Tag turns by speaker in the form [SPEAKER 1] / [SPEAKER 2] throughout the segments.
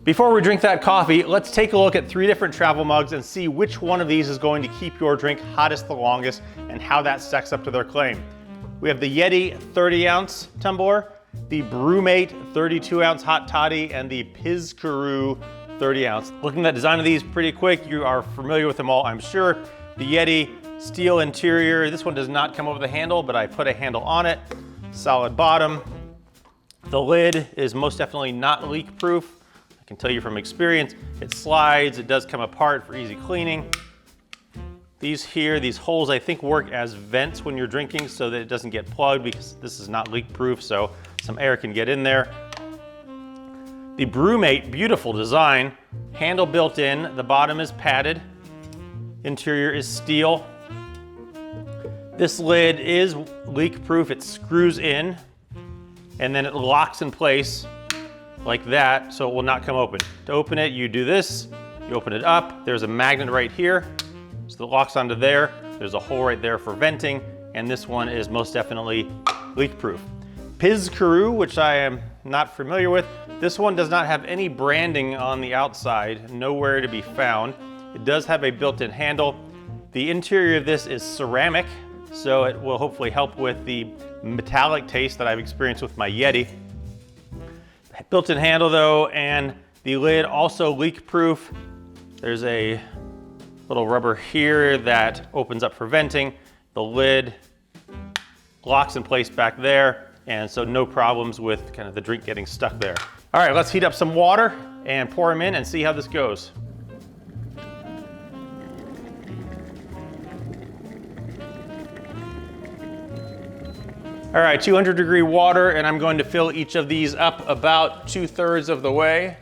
[SPEAKER 1] Before we drink that coffee, let's take a look at 3 different travel mugs and see which one of these is going to keep your drink hottest the longest and how that stacks up to their claim. We have the Yeti 30-ounce tumbler, the BrüMate 32-ounce Hot Toddy, and the Pizkiru 30-ounce. Looking at the design of these pretty quick, you are familiar with them all, I'm sure. The Yeti steel interior, this one does not come over the handle, but I put a handle on it. Solid bottom. The lid is most definitely not leak proof. I can tell you from experience, it slides, it does come apart for easy cleaning. These holes I think work as vents when you're drinking so that it doesn't get plugged, because this is not leak proof, so some air can get in there. The BrüMate, beautiful design, handle built in, the bottom is padded, interior is steel. This lid is leak proof, it screws in, and then it locks in place like that, so it will not come open. To open it, you do this, you open it up, there's a magnet right here, so it locks onto there. There's a hole right there for venting, and this one is most definitely leak proof. Pizkiru, which I am not familiar with, this one does not have any branding on the outside, nowhere to be found. It does have a built-in handle. The interior of this is ceramic, so it will hopefully help with the metallic taste that I've experienced with my Yeti. Built-in handle though, and the lid also leak proof. There's a little rubber here that opens up for venting. The lid locks in place back there, and so no problems with kind of the drink getting stuck there. All right, let's heat up some water and pour them in and see how this goes. All right, 200-degree water, and I'm going to fill each of these up about 2/3 of the way.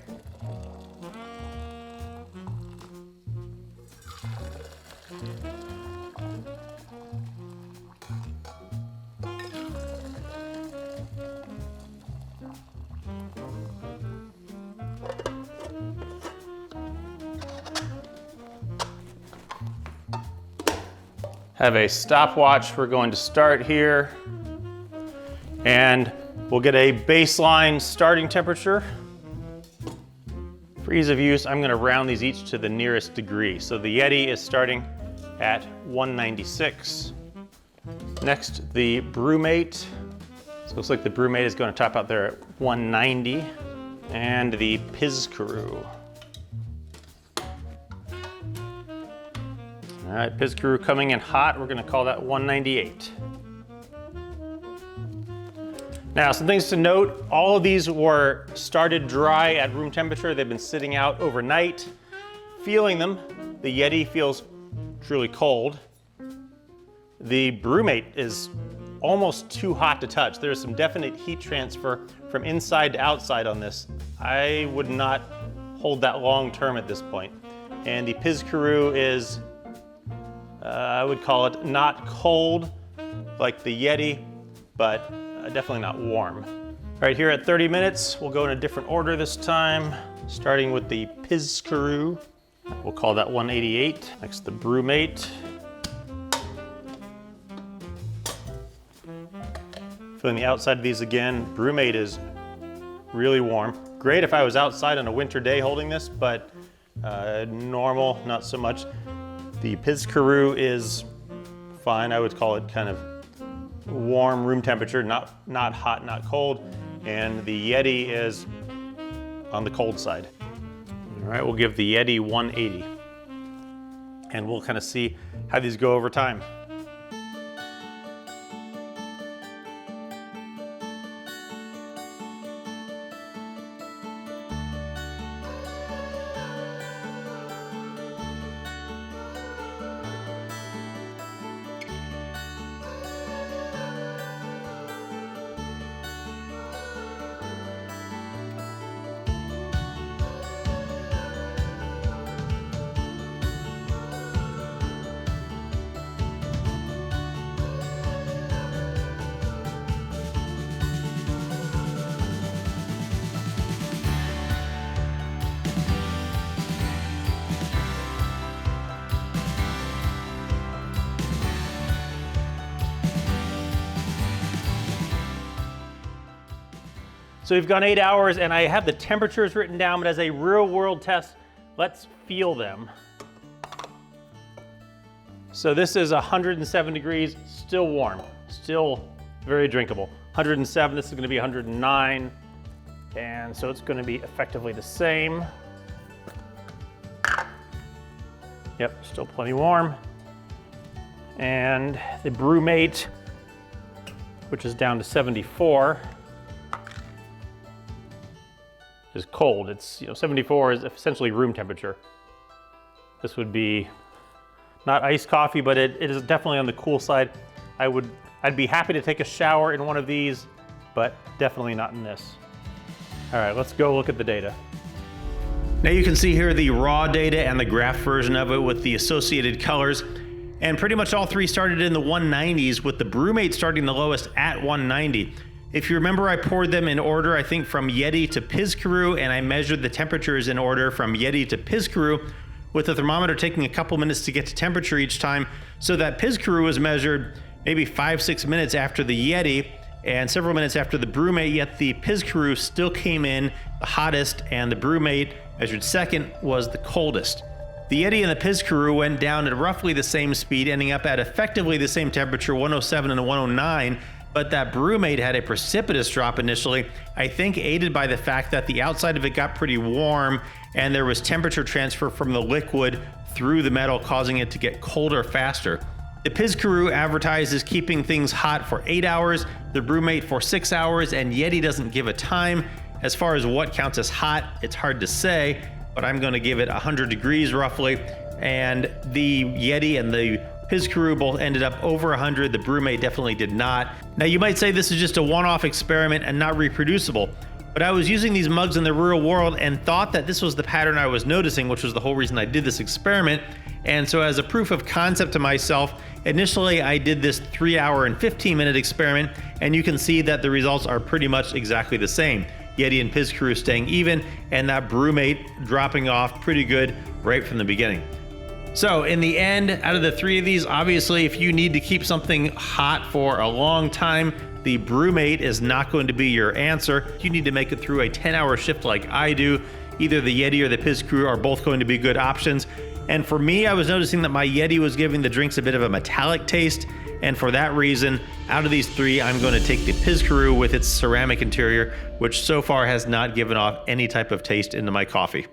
[SPEAKER 1] Have a stopwatch. We're going to start here. And we'll get a baseline starting temperature. For ease of use, I'm gonna round these each to the nearest degree. So the Yeti is starting at 196. Next, the BrüMate. So it looks like the BrüMate is gonna top out there at 190. And the Pizkiru. All right, Pizkiru coming in hot. We're gonna call that 198. Now, some things to note, all of these were started dry at room temperature. They've been sitting out overnight. Feeling them, the Yeti feels truly cold. The BrüMate is almost too hot to touch. There's some definite heat transfer from inside to outside on this. I would not hold that long term at this point. And the Pizkiru is, I would call it not cold like the Yeti, but definitely not warm. All right, here at 30 minutes, we'll go in a different order this time, starting with the Pizkiru. We'll call that 188. Next, the BrüMate. Feeling the outside of these again. BrüMate is really warm. Great if I was outside on a winter day holding this, but normal, not so much. The Pizkiru is fine. I would call it kind of warm room temperature, not hot, not cold. And the Yeti is on the cold side. All right, we'll give the Yeti 180. And we'll kind of see how these go over time. So we've gone 8 hours and I have the temperatures written down, but as a real world test, let's feel them. So this is 107 degrees, still warm, still very drinkable. 107, this is gonna be 109. And so it's gonna be effectively the same. Yep, still plenty warm. And the BrüMate, which is down to 74, is cold. It's, 74 is essentially room temperature. This would be not iced coffee, but it is definitely on the cool side. I'd be happy to take a shower in one of these, but definitely not in this. All right, let's go look at the data. Now you can see here the raw data and the graph version of it with the associated colors. And pretty much all three started in the 190s, with the BrüMate starting the lowest at 190. If you remember, I poured them in order, I think from Yeti to Pizkiru, and I measured the temperatures in order from Yeti to Pizkiru, with the thermometer taking a couple minutes to get to temperature each time, so that Pizkiru was measured maybe 5-6 minutes after the Yeti and several minutes after the BrüMate, yet the Pizkiru still came in the hottest and the BrüMate, measured second, was the coldest. The Yeti and the Pizkiru went down at roughly the same speed, ending up at effectively the same temperature, 107 and 109, but that BrüMate had a precipitous drop initially, I think aided by the fact that the outside of it got pretty warm and there was temperature transfer from the liquid through the metal, causing it to get colder faster. The Pizkiru advertises keeping things hot for 8 hours, the BrüMate for 6 hours, and Yeti doesn't give a time. As far as what counts as hot, it's hard to say, but I'm going to give it 100 degrees roughly. And the Yeti and the Pizkiru both ended up over 100. The BrüMate definitely did not. Now you might say this is just a one-off experiment and not reproducible, but I was using these mugs in the real world and thought that this was the pattern I was noticing, which was the whole reason I did this experiment. And so as a proof of concept to myself, initially I did this 3 hour and 15-minute experiment, and you can see that the results are pretty much exactly the same. Yeti and Pizkiru staying even, and that BrüMate dropping off pretty good right from the beginning. So in the end, out of the three of these, obviously if you need to keep something hot for a long time, the BrüMate is not going to be your answer. You need to make it through a 10-hour shift like I do. Either the Yeti or the Pizkiru are both going to be good options. And for me, I was noticing that my Yeti was giving the drinks a bit of a metallic taste. And for that reason, out of these three, I'm going to take the Pizkiru with its ceramic interior, which so far has not given off any type of taste into my coffee.